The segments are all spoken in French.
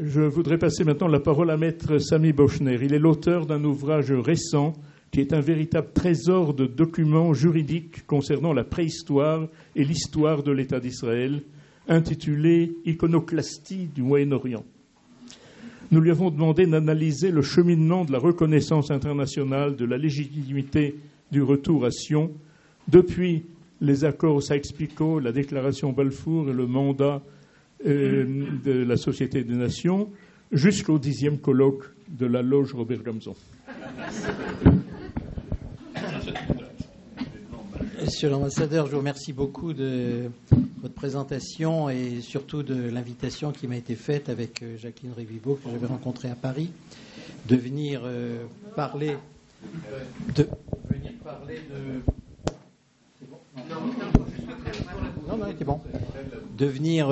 Je voudrais passer maintenant la parole à Maître Sami Bochner. Il est l'auteur d'un ouvrage récent qui est un véritable trésor de documents juridiques concernant la préhistoire et l'histoire de l'État d'Israël, intitulé « Iconoclastie du Moyen-Orient ». Nous lui avons demandé d'analyser le cheminement de la reconnaissance internationale de la légitimité du retour à Sion depuis les accords Sykes-Picot, la déclaration Balfour et le mandat de la Société des Nations jusqu'au 10e colloque de la loge Robert Gamzon. Monsieur l'ambassadeur, je vous remercie beaucoup de votre présentation et surtout de l'invitation qui m'a été faite avec Jacqueline Rivibeault, que j'avais rencontrée à Paris, de venir parler de... C'est bon ? Non, c'est bon. De venir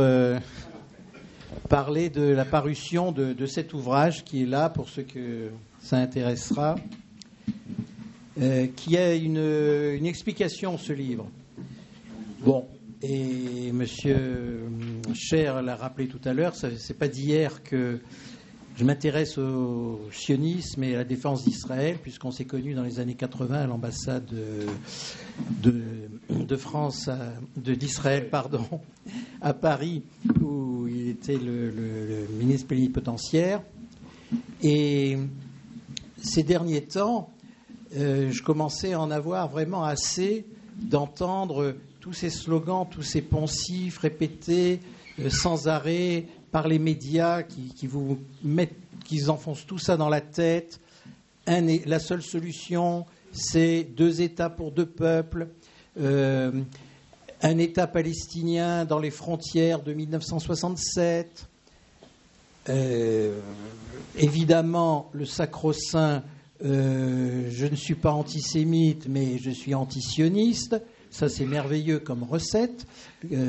parler de la parution de cet ouvrage qui est là pour ceux que ça intéressera. Qui a une explication, ce livre. Bon, et Monsieur Cher l'a rappelé tout à l'heure, c'est pas d'hier que je m'intéresse au sionisme et à la défense d'Israël, puisqu'on s'est connus dans les années 80 à l'ambassade de France, d'Israël, à Paris, où il était le ministre plénipotentiaire. Et ces derniers temps, je commençais à en avoir vraiment assez d'entendre tous ces slogans, tous ces poncifs répétés sans arrêt par les médias qui vous mettent, qui enfoncent tout ça dans la tête. La seule solution, c'est 2 États pour 2 peuples, un État palestinien dans les frontières de 1967. Évidemment, le sacro-saint. Je ne suis pas antisémite, mais je suis antisioniste. Ça, c'est merveilleux comme recette.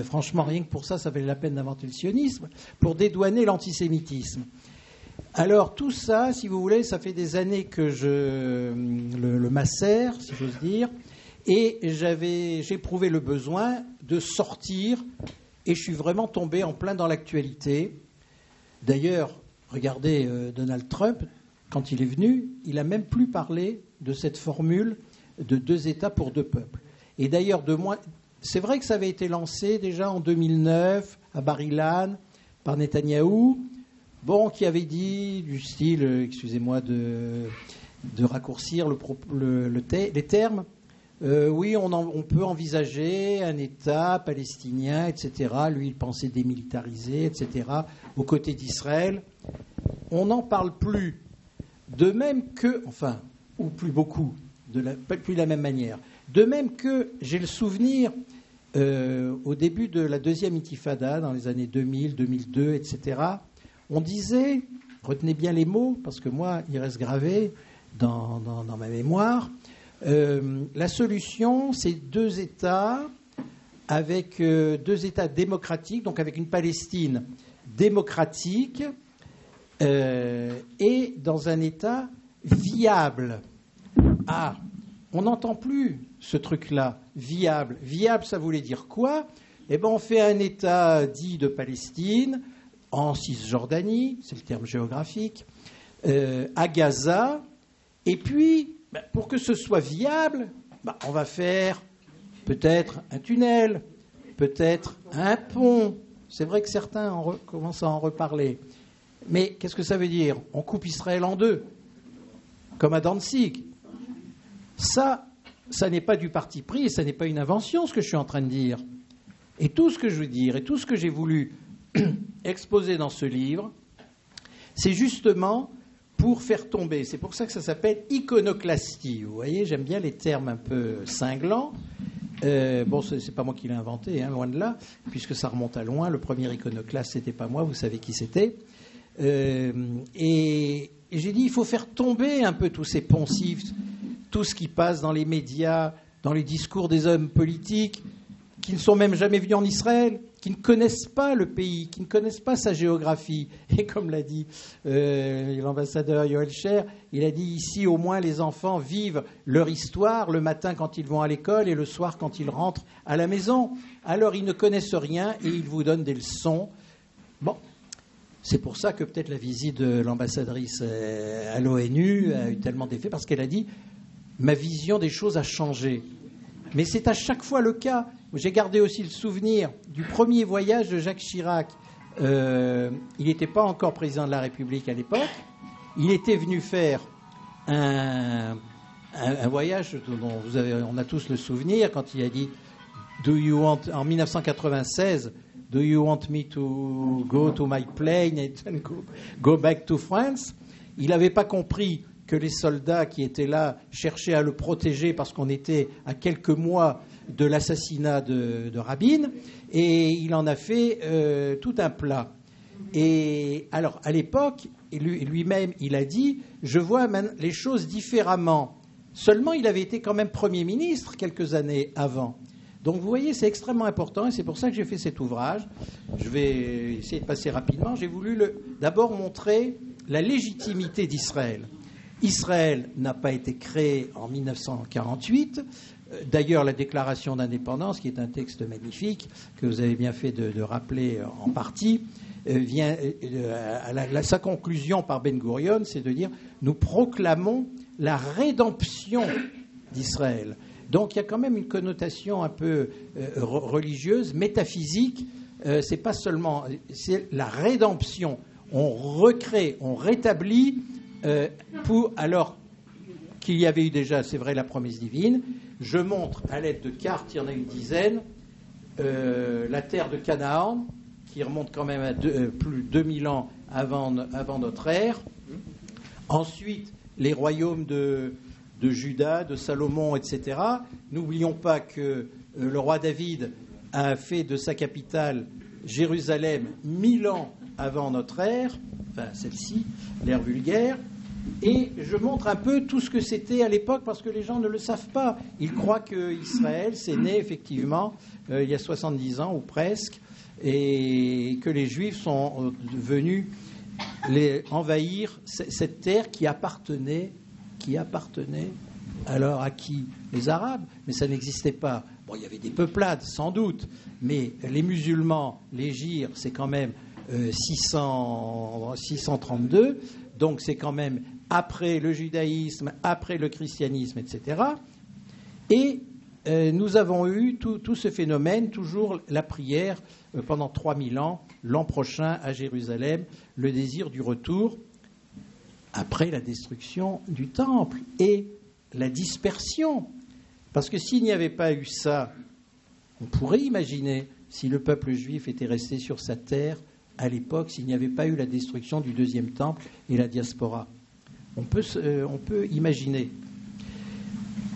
Franchement, rien que pour ça, ça valait la peine d'inventer le sionisme, pour dédouaner l'antisémitisme. Alors, tout ça, si vous voulez, ça fait des années que je le macère, si j'ose dire, et j'ai éprouvé le besoin de sortir, et je suis vraiment tombé en plein dans l'actualité. D'ailleurs, regardez Donald Trump. Quand il est venu, il n'a même plus parlé de cette formule de 2 États pour 2 peuples. Et d'ailleurs, c'est vrai que ça avait été lancé déjà en 2009 à Bar-Ilan par Netanyahou, qui avait dit du style, excusez-moi de raccourcir les termes, oui, on peut envisager un État palestinien, etc. Lui, il pensait démilitariser, etc., aux côtés d'Israël. On n'en parle plus. De même que, ou plus beaucoup, plus de la même manière. De même que j'ai le souvenir, au début de la 2e intifada, dans les années 2000, 2002, etc., on disait, retenez bien les mots, parce que moi, il reste gravé dans ma mémoire, la solution, c'est 2 États, avec 2 États démocratiques, donc avec une Palestine démocratique, et dans un État viable. Ah, on n'entend plus ce truc-là, viable. Viable, ça voulait dire quoi ? Eh bien, on fait un État dit de Palestine, en Cisjordanie, c'est le terme géographique, à Gaza, et puis, pour que ce soit viable, on va faire peut-être un tunnel, peut-être un pont. C'est vrai que certains commencent à en reparler. Mais qu'est-ce que ça veut dire ? On coupe Israël en 2, comme à Danzig. Ça n'est pas du parti pris et ça n'est pas une invention, ce que je suis en train de dire. Et tout ce que je veux dire et tout ce que j'ai voulu exposer dans ce livre, c'est justement pour faire tomber. C'est pour ça que ça s'appelle iconoclastie. Vous voyez, j'aime bien les termes un peu cinglants. C'est pas moi qui l'ai inventé, loin de là, puisque ça remonte à loin. Le premier iconoclaste, c'était pas moi, vous savez qui c'était. Et j'ai dit, il faut faire tomber un peu tous ces poncifs, tout ce qui passe dans les médias, dans les discours des hommes politiques, qui ne sont même jamais venus en Israël, qui ne connaissent pas le pays, qui ne connaissent pas sa géographie. Et comme l'a dit l'ambassadeur Yoel Cher, il a dit ici, au moins, les enfants vivent leur histoire le matin quand ils vont à l'école et le soir quand ils rentrent à la maison. Alors, ils ne connaissent rien et ils vous donnent des leçons. Bon, C'est pour ça que peut-être la visite de l'ambassadrice à l'ONU a eu tellement d'effet, parce qu'elle a dit « ma vision des choses a changé ». Mais c'est à chaque fois le cas. J'ai gardé aussi le souvenir du premier voyage de Jacques Chirac. Il n'était pas encore président de la République à l'époque. Il était venu faire un voyage dont on a tous le souvenir, quand il a dit en 1996, « Do you want me to go to my plane and go back to France ?» Il n'avait pas compris que les soldats qui étaient là cherchaient à le protéger parce qu'on était à quelques mois de l'assassinat de Rabin, et il en a fait tout un plat. Et alors, à l'époque, lui-même, il a dit « je vois les choses différemment ». Seulement, il avait été quand même Premier ministre quelques années avant. Donc, vous voyez, c'est extrêmement important, et c'est pour ça que j'ai fait cet ouvrage. Je vais essayer de passer rapidement. J'ai voulu d'abord montrer la légitimité d'Israël. Israël n'a pas été créé en 1948. D'ailleurs, la déclaration d'indépendance, qui est un texte magnifique, que vous avez bien fait de rappeler en partie, vient sa conclusion par Ben Gurion, c'est de dire « nous proclamons la rédemption d'Israël ». Donc il y a quand même une connotation un peu religieuse, métaphysique. C'est pas seulement, c'est la rédemption. On recrée, on rétablit alors qu'il y avait eu déjà, c'est vrai, la promesse divine. Je montre à l'aide de cartes, il y en a une dizaine, la terre de Canaan, qui remonte quand même à plus de 2000 ans avant notre ère. Ensuite, les royaumes de Juda, de Salomon, etc. N'oublions pas que le roi David a fait de sa capitale Jérusalem 1000 ans avant notre ère, enfin celle-ci, l'ère vulgaire. Et je montre un peu tout ce que c'était à l'époque, parce que les gens ne le savent pas. Ils croient qu'Israël, c'est né effectivement il y a 70 ans ou presque, et que les Juifs sont venus envahir cette terre qui appartenait alors à qui? Les Arabes, mais ça n'existait pas. Bon, il y avait des peuplades, sans doute, mais les musulmans, les Gyres, c'est quand même 632, donc c'est quand même après le judaïsme, après le christianisme, etc. Et nous avons eu tout ce phénomène, toujours la prière pendant 3000 ans, l'an prochain à Jérusalem, le désir du retour après la destruction du temple et la dispersion. Parce que s'il n'y avait pas eu ça, on pourrait imaginer, si le peuple juif était resté sur sa terre à l'époque, s'il n'y avait pas eu la destruction du deuxième temple et la diaspora. On peut imaginer.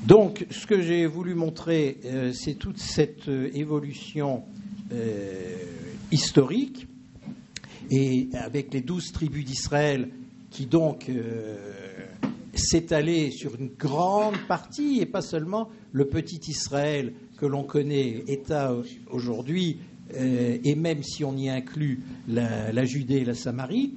Donc, ce que j'ai voulu montrer, c'est toute cette évolution historique, et avec les 12 tribus d'Israël qui donc s'étalait sur une grande partie, et pas seulement le petit Israël que l'on connaît, État aujourd'hui, et même si on y inclut la Judée et la Samarie,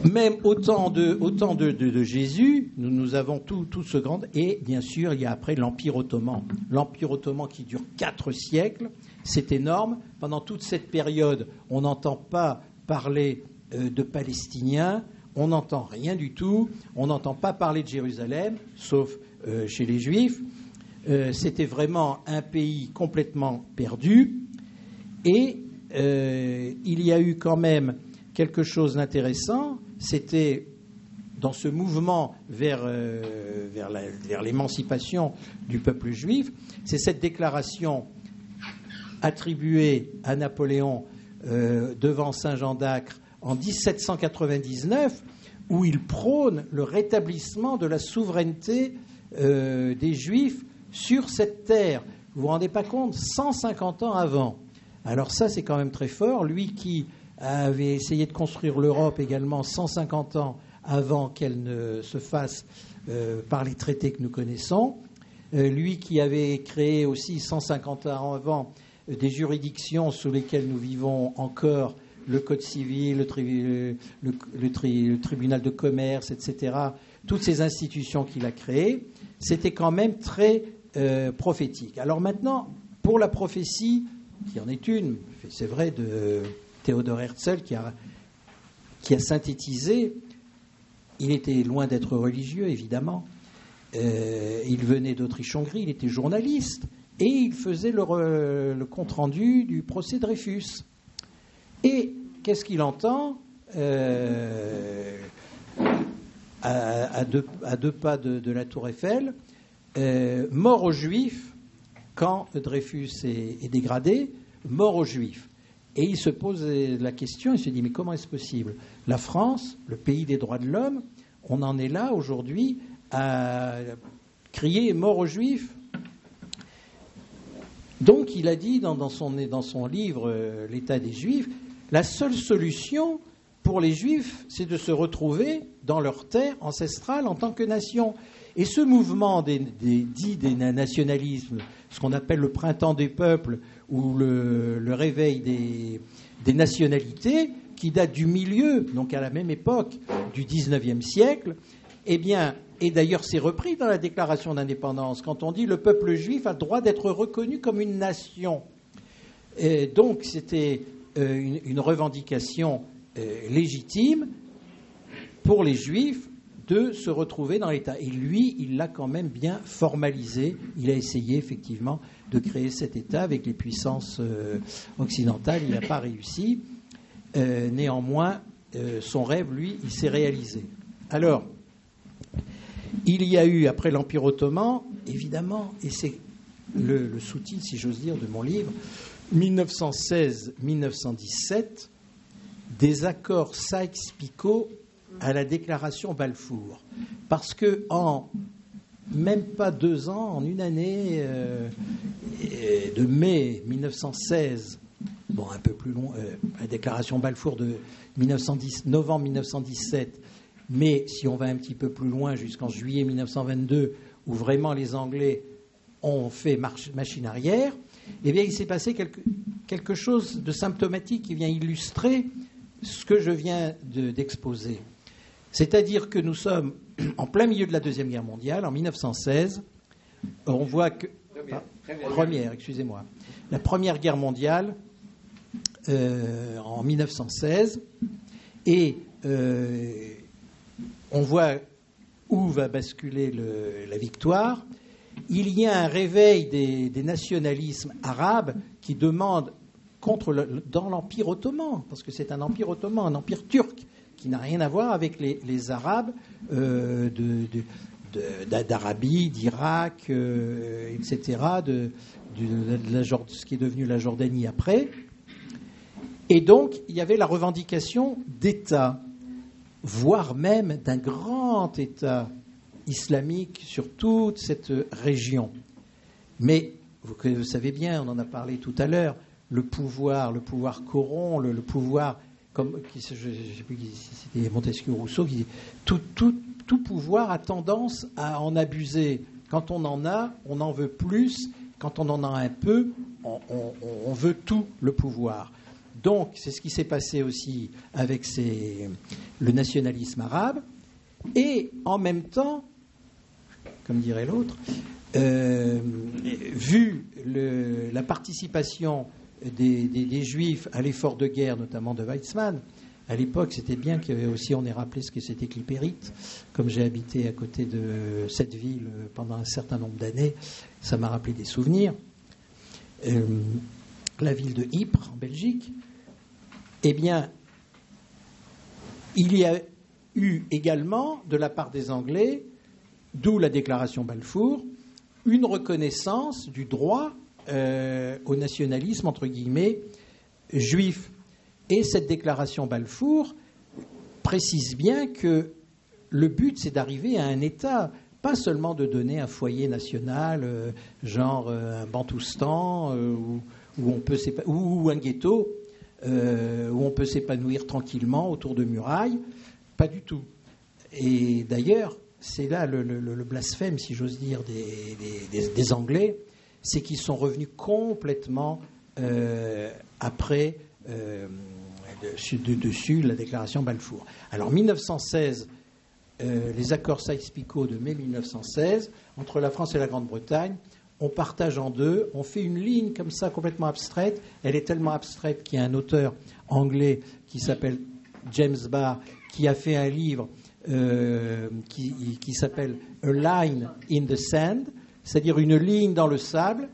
même au temps de Jésus, nous avons tout ce grand... Et bien sûr, il y a après l'Empire ottoman. L'Empire ottoman qui dure 4 siècles, c'est énorme. Pendant toute cette période, on n'entend pas parler de Palestiniens, on n'entend rien du tout, on n'entend pas parler de Jérusalem, sauf chez les Juifs. C'était vraiment un pays complètement perdu. Et il y a eu quand même quelque chose d'intéressant, c'était dans ce mouvement vers l'émancipation du peuple juif, c'est cette déclaration attribuée à Napoléon devant Saint-Jean d'Acre en 1799, où il prône le rétablissement de la souveraineté des Juifs sur cette terre. Vous vous rendez pas compte, 150 ans avant. Alors ça, c'est quand même très fort. Lui qui avait essayé de construire l'Europe également 150 ans avant qu'elle ne se fasse par les traités que nous connaissons. Lui qui avait créé aussi 150 ans avant des juridictions sous lesquelles nous vivons encore, le Code civil, le tribunal de commerce, etc. Toutes ces institutions qu'il a créées, c'était quand même très prophétique. Alors maintenant, pour la prophétie, qui en est une, c'est vrai, Theodor Herzl qui a synthétisé. Il était loin d'être religieux, évidemment. Il venait d'Autriche-Hongrie, il était journaliste, et il faisait le compte-rendu du procès Dreyfus. Et qu'est-ce qu'il entend à deux pas de la Tour Eiffel, mort aux Juifs quand Dreyfus est dégradé, mort aux Juifs. Et il se pose la question, il se dit, mais comment est-ce possible ? La France, le pays des droits de l'homme, on en est là aujourd'hui à crier mort aux Juifs. Donc il a dit dans son livre L'État des Juifs, la seule solution pour les Juifs, c'est de se retrouver dans leur terre ancestrale en tant que nation. Et ce mouvement des nationalismes, ce qu'on appelle le printemps des peuples ou le réveil des nationalités, qui date du milieu, donc à la même époque du XIXe siècle, eh bien, et d'ailleurs c'est repris dans la déclaration d'indépendance, quand on dit le peuple juif a le droit d'être reconnu comme une nation. Et donc c'était une revendication légitime pour les Juifs de se retrouver dans l'État. Et lui, il l'a quand même bien formalisé. Il a essayé effectivement de créer cet État avec les puissances occidentales. Il n'a pas réussi. Néanmoins, son rêve, lui, il s'est réalisé. Alors, il y a eu, après l'Empire ottoman, évidemment, et c'est le sous-titre, si j'ose dire, de mon livre, 1916-1917, des accords Sykes-Picot à la déclaration Balfour. Parce que en même pas 2 ans, en une année, de mai 1916, bon, un peu plus long, la déclaration Balfour de novembre 1917, mais si on va un petit peu plus loin, jusqu'en juillet 1922, où vraiment les Anglais ont fait machine arrière, eh bien, il s'est passé quelque chose de symptomatique qui vient illustrer ce que je viens d'exposer. C'est-à-dire que nous sommes en plein milieu de la Deuxième Guerre mondiale, en 1916. On voit que... excusez-moi. La Première Guerre mondiale, en 1916. Et on voit où va basculer la victoire. Il y a un réveil des nationalismes arabes qui demandent dans l'Empire ottoman, parce que c'est un empire ottoman, un empire turc, qui n'a rien à voir avec les Arabes d'Arabie, d'Irak, etc., ce qui est devenu la Jordanie après. Et donc, il y avait la revendication d'État, voire même d'un grand État islamique sur toute cette région. Mais, vous savez bien, on en a parlé tout à l'heure, le pouvoir corrompt, le pouvoir, comme je ne sais plus si c'était Montesquieu ou Rousseau qui dit, tout pouvoir a tendance à en abuser. Quand on en a, on en veut plus. Quand on en a un peu, on veut tout le pouvoir. Donc, c'est ce qui s'est passé aussi avec le nationalisme arabe. Et en même temps, comme dirait l'autre, vu la participation des Juifs à l'effort de guerre, notamment de Weizmann, à l'époque, c'était bien qu'il y avait aussi, on ait rappelé ce que c'était Clépérite. Comme j'ai habité à côté de cette ville pendant un certain nombre d'années, ça m'a rappelé des souvenirs. La ville de Ypres, en Belgique, eh bien, il y a eu également, de la part des Anglais, d'où la déclaration Balfour, une reconnaissance du droit au nationalisme, entre guillemets, juif. Et cette déclaration Balfour précise bien que le but, c'est d'arriver à un État, pas seulement de donner un foyer national, genre un Bantoustan, ou un ghetto, où on peut s'épanouir tranquillement autour de murailles, pas du tout. Et d'ailleurs, c'est là le blasphème, si j'ose dire, des Anglais, c'est qu'ils sont revenus complètement après dessus la déclaration Balfour. Alors 1916, les accords Sykes-Picot de mai 1916, entre la France et la Grande-Bretagne, on partage en deux, on fait une ligne comme ça complètement abstraite. Elle est tellement abstraite qu'il y a un auteur anglais qui s'appelle James Barr qui a fait un livre qui s'appelle A Line in the Sand, c'est-à-dire une ligne dans le sable.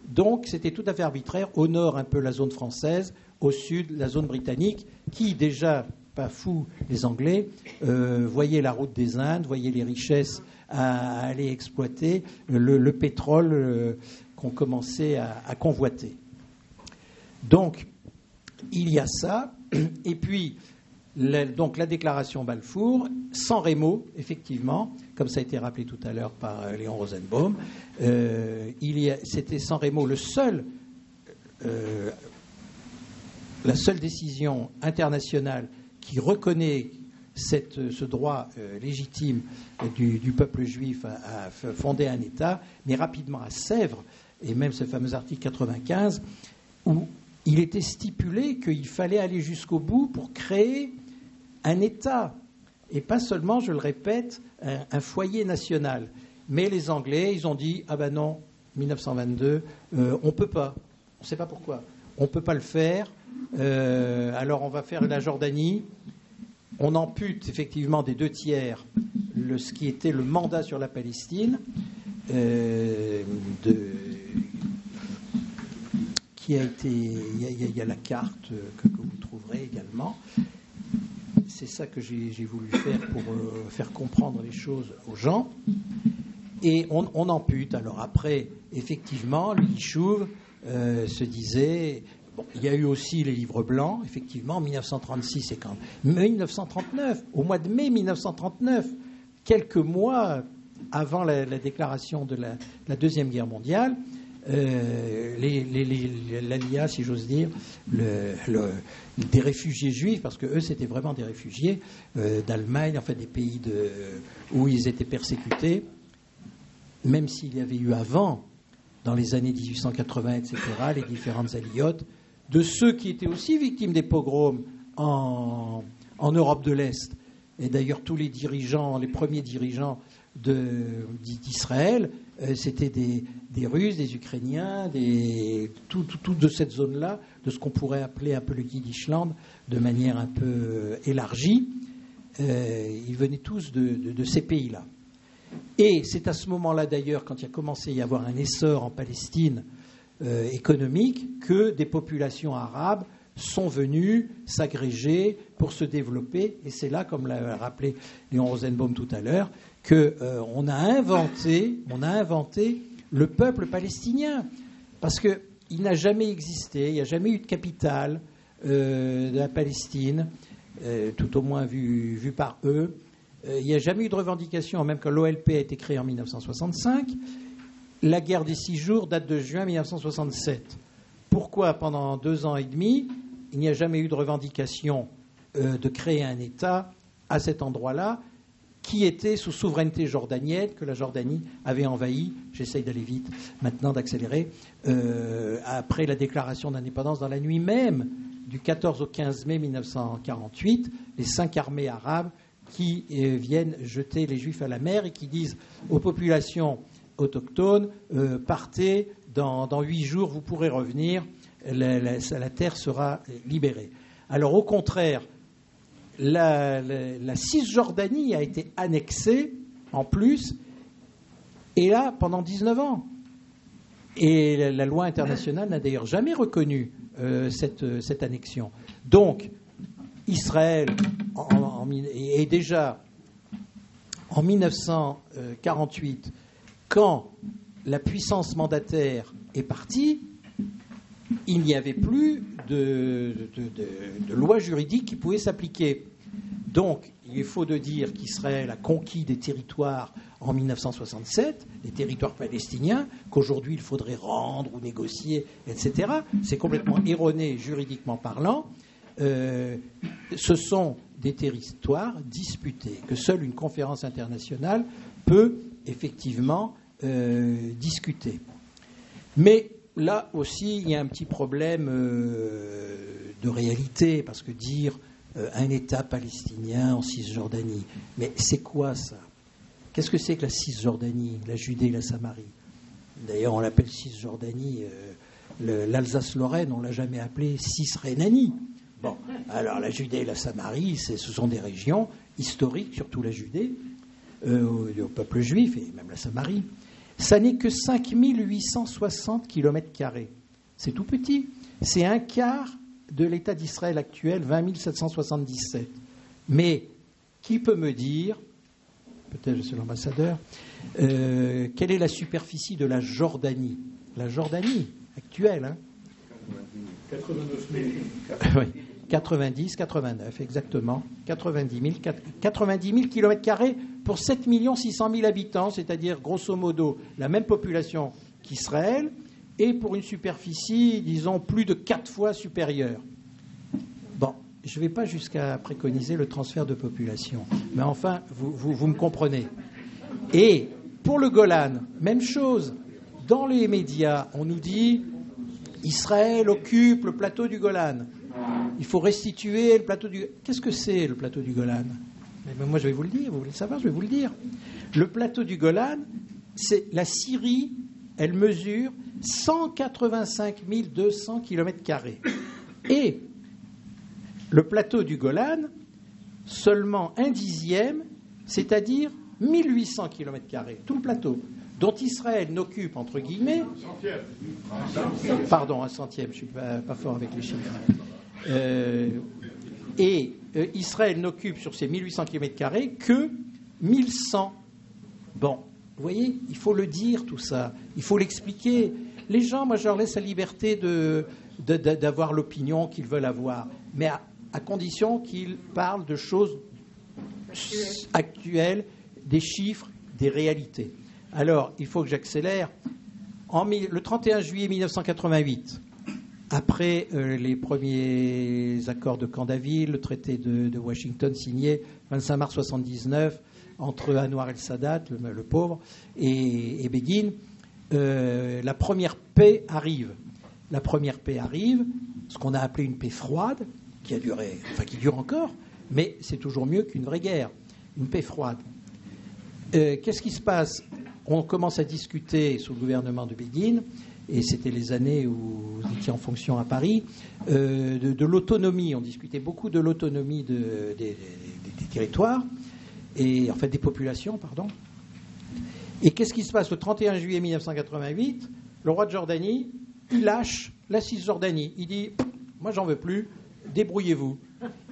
Donc c'était tout à fait arbitraire. Au nord, un peu la zone française, au sud, la zone britannique, qui déjà, pas fou les Anglais, voyaient la route des Indes, voyaient les richesses à aller exploiter, le pétrole qu'on commençait à convoiter. Donc, il y a ça. Et puis, donc la déclaration Balfour, San Remo, effectivement, comme ça a été rappelé tout à l'heure par Léon Rosenbaum, c'était San Remo la seule décision internationale qui reconnaît ce droit légitime du peuple juif à fonder un État, mais rapidement à Sèvres, et même ce fameux article 95, où il était stipulé qu'il fallait aller jusqu'au bout pour créer un État, et pas seulement, je le répète, un foyer national. Mais les Anglais, ils ont dit « Ah ben non, 1922, on ne peut pas, on ne sait pas pourquoi, on ne peut pas le faire, alors on va faire la Jordanie ». On ampute effectivement des 2/3 ce qui était le mandat sur la Palestine, qui a été. Il y a la carte que vous trouverez également. C'est ça que j'ai voulu faire pour faire comprendre les choses aux gens. Et on ampute. Alors après, effectivement, le Guichouve se disait. Bon, il y a eu aussi les livres blancs, effectivement, en 1936 et quand 1939, au mois de mai 1939, quelques mois avant la déclaration de la Deuxième Guerre mondiale, l'ALIA, si j'ose dire, des réfugiés juifs, parce que eux c'était vraiment des réfugiés d'Allemagne, enfin des pays où ils étaient persécutés, même s'il y avait eu avant, dans les années 1880, etc., les différentes aliotes, de ceux qui étaient aussi victimes des pogroms en Europe de l'Est. Et d'ailleurs, tous les dirigeants, les premiers dirigeants d'Israël, c'était des Russes, des Ukrainiens, tout de cette zone-là, de ce qu'on pourrait appeler un peu le Yiddishland, de manière un peu élargie. Ils venaient tous de ces pays-là. Et c'est à ce moment-là, d'ailleurs, quand il a commencé à y avoir un essor en Palestine économique, que des populations arabes sont venues s'agréger pour se développer. Et c'est là, comme l'a rappelé Léon Rosenbaum tout à l'heure, qu'on a inventé le peuple palestinien. Parce qu'il n'a jamais existé, il n'y a jamais eu de capitale de la Palestine, tout au moins vu par eux. Il n'y a jamais eu de revendication, même quand l'OLP a été créée en 1965. La guerre des 6 jours date de juin 1967. Pourquoi, pendant 2 ans et demi, il n'y a jamais eu de revendication de créer un État à cet endroit-là, qui était sous souveraineté jordanienne, que la Jordanie avait envahi, j'essaye d'aller vite, maintenant d'accélérer, après la déclaration d'indépendance dans la nuit même du 14 au 15 mai 1948, les 5 armées arabes qui viennent jeter les Juifs à la mer et qui disent aux populations autochtones, partez, dans 8 jours, vous pourrez revenir, la terre sera libérée. Alors au contraire, la Cisjordanie a été annexée en plus, et là, pendant 19 ans. Et la loi internationale n'a d'ailleurs jamais reconnu cette annexion. Donc, Israël est déjà en 1948, quand la puissance mandataire est partie, il n'y avait plus de loi juridique qui pouvait s'appliquer. Donc, il est faux de dire qu'Israël a conquis des territoires en 1967, les territoires palestiniens, qu'aujourd'hui il faudrait rendre ou négocier, etc. C'est complètement erroné juridiquement parlant. Ce sont des territoires disputés, que seule une conférence internationale peut effectivement discuter. Mais là aussi, il y a un petit problème de réalité, parce que dire un État palestinien en Cisjordanie, mais c'est quoi ça ? Qu'est-ce que c'est que la Cisjordanie, la Judée et la Samarie ? D'ailleurs, on l'appelle Cisjordanie. L'Alsace-Lorraine, on ne l'a jamais appelé Cisrhénanie. Bon, alors la Judée et la Samarie, ce sont des régions historiques, surtout la Judée, au peuple juif et même la Samarie. Ça n'est que 5860 km². C'est tout petit. C'est un quart de l'État d'Israël actuel, 20 777. Mais qui peut me dire, peut-être c'est l'ambassadeur, quelle est la superficie de la Jordanie? La Jordanie actuelle, hein? 89 000. Oui, 90, 89, exactement. 90 000 km² pour 7 600 000 habitants, c'est-à-dire grosso modo la même population qu'Israël, et pour une superficie, disons, plus de 4 fois supérieure. Bon, je ne vais pas jusqu'à préconiser le transfert de population, mais enfin, vous me comprenez. Et pour le Golan, même chose. Dans les médias, on nous dit Israël occupe le plateau du Golan. Il faut restituer le plateau du... Qu'est-ce que c'est le plateau du Golan? Mais moi, je vais vous le dire. Vous voulez le savoir? Je vais vous le dire. Le plateau du Golan, c'est la Syrie. Elle mesure 185 200 km². Et le plateau du Golan, seulement 1/10, c'est-à-dire 1800 km². Tout le plateau, dont Israël n'occupe, entre guillemets... Pardon, 1/100, je ne suis pas fort avec les chiffres. Israël n'occupe sur ces 1800 km² que 1100. Bon, vous voyez, il faut le dire tout ça, il faut l'expliquer. Les gens, moi je leur laisse la liberté d'avoir l'opinion qu'ils veulent avoir, mais à condition qu'ils parlent de choses actuelles, des chiffres, des réalités. Alors, il faut que j'accélère. Le 31 juillet 1988, après les premiers accords de Camp David, le traité de Washington signé 25 mars 1979 entre Anwar el-Sadat, le pauvre, et Begin, la première paix arrive. La première paix arrive, ce qu'on a appelé une paix froide, qui a duré, enfin qui dure encore, mais c'est toujours mieux qu'une vraie guerre, une paix froide. Qu'est-ce qui se passe? On commence à discuter sous le gouvernement de Begin, et c'était les années où vous étiez en fonction à Paris, de l'autonomie. On discutait beaucoup de l'autonomie des territoires, et en fait des populations, pardon. Et qu'est-ce qui se passe le 31 juillet 1988? Le roi de Jordanie, il lâche la Cisjordanie. Il dit, moi j'en veux plus, débrouillez-vous.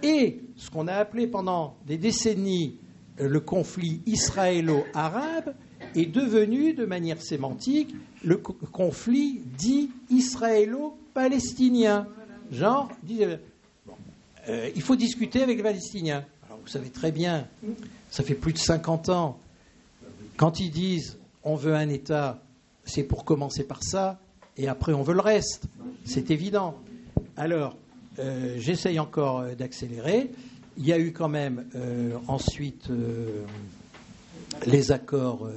Et ce qu'on a appelé pendant des décennies le conflit israélo-arabe est devenu, de manière sémantique, le conflit dit israélo-palestinien. Genre, il faut discuter avec les Palestiniens. Alors vous savez très bien, ça fait plus de 50 ans, quand ils disent on veut un État, c'est pour commencer par ça, et après on veut le reste. C'est évident. Alors, j'essaye encore d'accélérer. Il y a eu quand même ensuite les accords,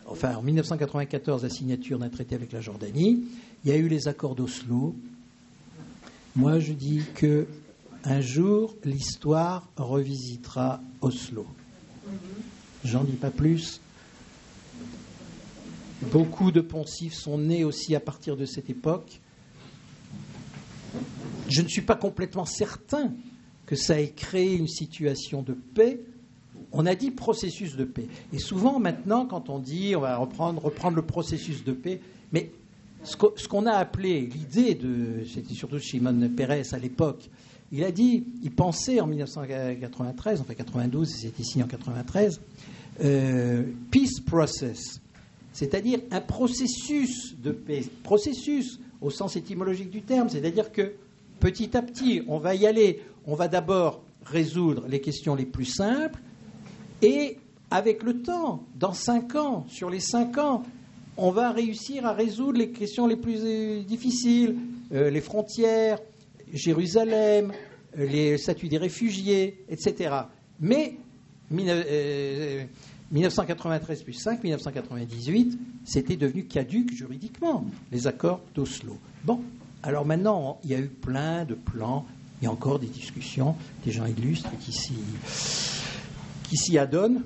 en 1994, la signature d'un traité avec la Jordanie. Il y a eu les accords d'Oslo. Moi, je dis que un jour, l'histoire revisitera Oslo. J'en dis pas plus. Beaucoup de poncifs sont nés aussi à partir de cette époque. Je ne suis pas complètement certain que ça ait créé une situation de paix. On a dit processus de paix. Et souvent, maintenant, quand on dit on va reprendre le processus de paix, mais ce qu'on a appelé l'idée c'était surtout Shimon Peres à l'époque, il pensait en 1993, enfin 92, c'était signé en 93, peace process, c'est-à-dire un processus de paix, processus au sens étymologique du terme, c'est-à-dire que petit à petit, on va y aller, on va d'abord résoudre les questions les plus simples, et avec le temps, dans 5 ans, sur les 5 ans, on va réussir à résoudre les questions les plus difficiles, les frontières, Jérusalem, les statuts des réfugiés, etc. Mais 1993 plus 5, 1998, c'était devenu caduc juridiquement, les accords d'Oslo. Bon, alors maintenant, il y a eu plein de plans, il y a encore des discussions, des gens illustres qui s'y adonnent.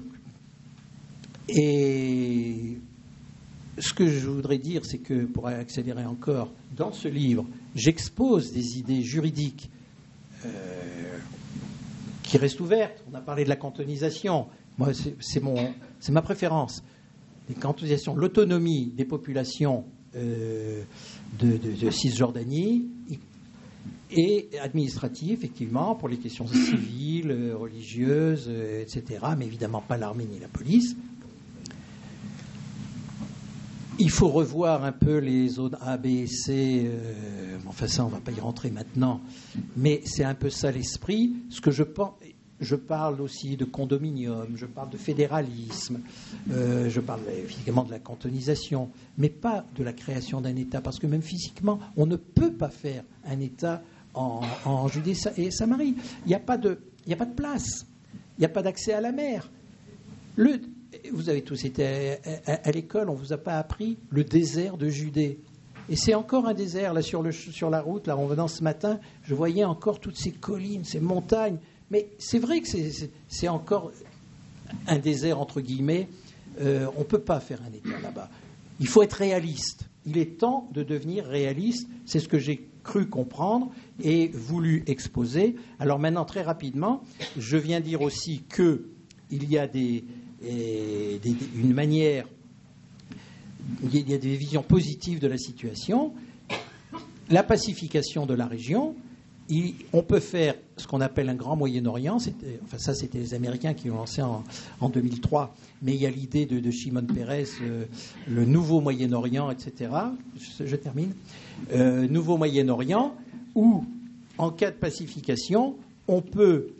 Et ce que je voudrais dire, c'est que, pour accélérer encore, dans ce livre, j'expose des idées juridiques qui restent ouvertes. On a parlé de la cantonisation. Moi, c'est ma préférence. Les cantonisations, l'autonomie des populations de Cisjordanie et administrative, effectivement, pour les questions civiles, religieuses, etc., mais évidemment pas l'armée ni la police. Il faut revoir un peu les zones A, B et C. Enfin, ça, on ne va pas y rentrer maintenant. Mais c'est un peu ça l'esprit. Ce que je pense, je parle aussi de condominium, je parle de fédéralisme, je parle évidemment de la cantonisation, mais pas de la création d'un État, parce que même physiquement, on ne peut pas faire un État en Judée et Samarie. Il n'y a pas de place. Il n'y a pas d'accès à la mer. Vous avez tous été à l'école, on ne vous a pas appris le désert de Judée. Et c'est encore un désert. Là, sur la route, là, en venant ce matin, je voyais encore toutes ces collines, ces montagnes. Mais c'est vrai que c'est encore un désert, entre guillemets. On ne peut pas faire un État là-bas. Il faut être réaliste. Il est temps de devenir réaliste. C'est ce que j'ai cru comprendre et voulu exposer. Alors maintenant, très rapidement, je viens dire aussi qu'il y a une manière, il y a des visions positives de la situation. La pacification de la région, on peut faire ce qu'on appelle un grand Moyen-Orient. Ça, c'était les Américains qui l'ont lancé en 2003. Mais il y a l'idée de Shimon Peres, le nouveau Moyen-Orient, etc. Je termine. Nouveau Moyen-Orient, où, en cas de pacification, on peut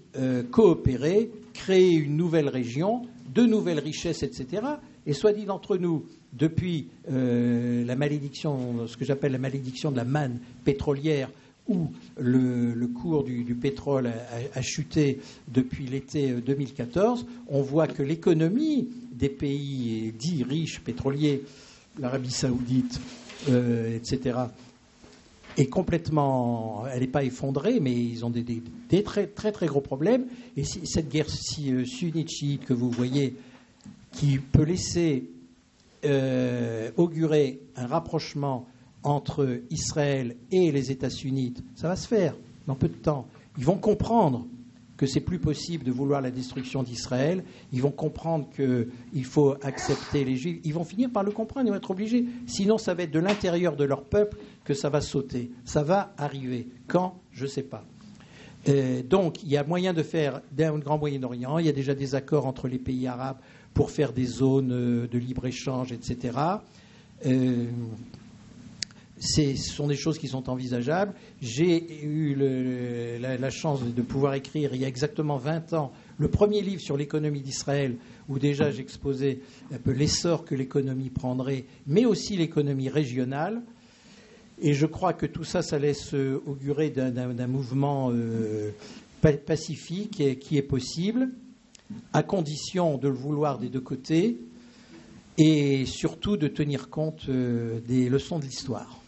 coopérer, créer une nouvelle région, de nouvelles richesses, etc. Et soit dit d'entre nous, depuis la malédiction, ce que j'appelle la malédiction de la manne pétrolière, où le cours du pétrole a chuté depuis l'été 2014, on voit que l'économie des pays dits riches pétroliers, l'Arabie Saoudite, etc., est complètement, elle n'est pas effondrée, mais ils ont des très, très, très gros problèmes. Et cette guerre sunnite-chiite que vous voyez, qui peut laisser augurer un rapprochement entre Israël et les États sunnites, ça va se faire dans peu de temps. Ils vont comprendre que c'est plus possible de vouloir la destruction d'Israël. Ils vont comprendre qu'il faut accepter les Juifs. Ils vont finir par le comprendre, ils vont être obligés. Sinon, ça va être de l'intérieur de leur peuple que ça va sauter. Ça va arriver. Quand ? Je ne sais pas. Donc, il y a moyen de faire un grand Moyen-Orient. Il y a déjà des accords entre les pays arabes pour faire des zones de libre-échange, etc. Ce sont des choses qui sont envisageables. J'ai eu la chance de pouvoir écrire, il y a exactement 20 ans, le premier livre sur l'économie d'Israël, où déjà j'exposais un peu l'essor que l'économie prendrait, mais aussi l'économie régionale. Et je crois que tout ça, ça laisse augurer d'un mouvement pacifique qui est possible, à condition de le vouloir des deux côtés, et surtout de tenir compte des leçons de l'histoire.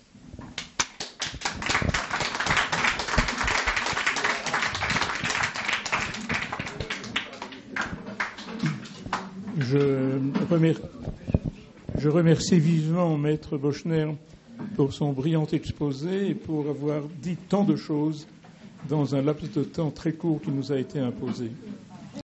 Je remercie vivement Maître Bochner pour son brillant exposé et pour avoir dit tant de choses dans un laps de temps très court qui nous a été imposé.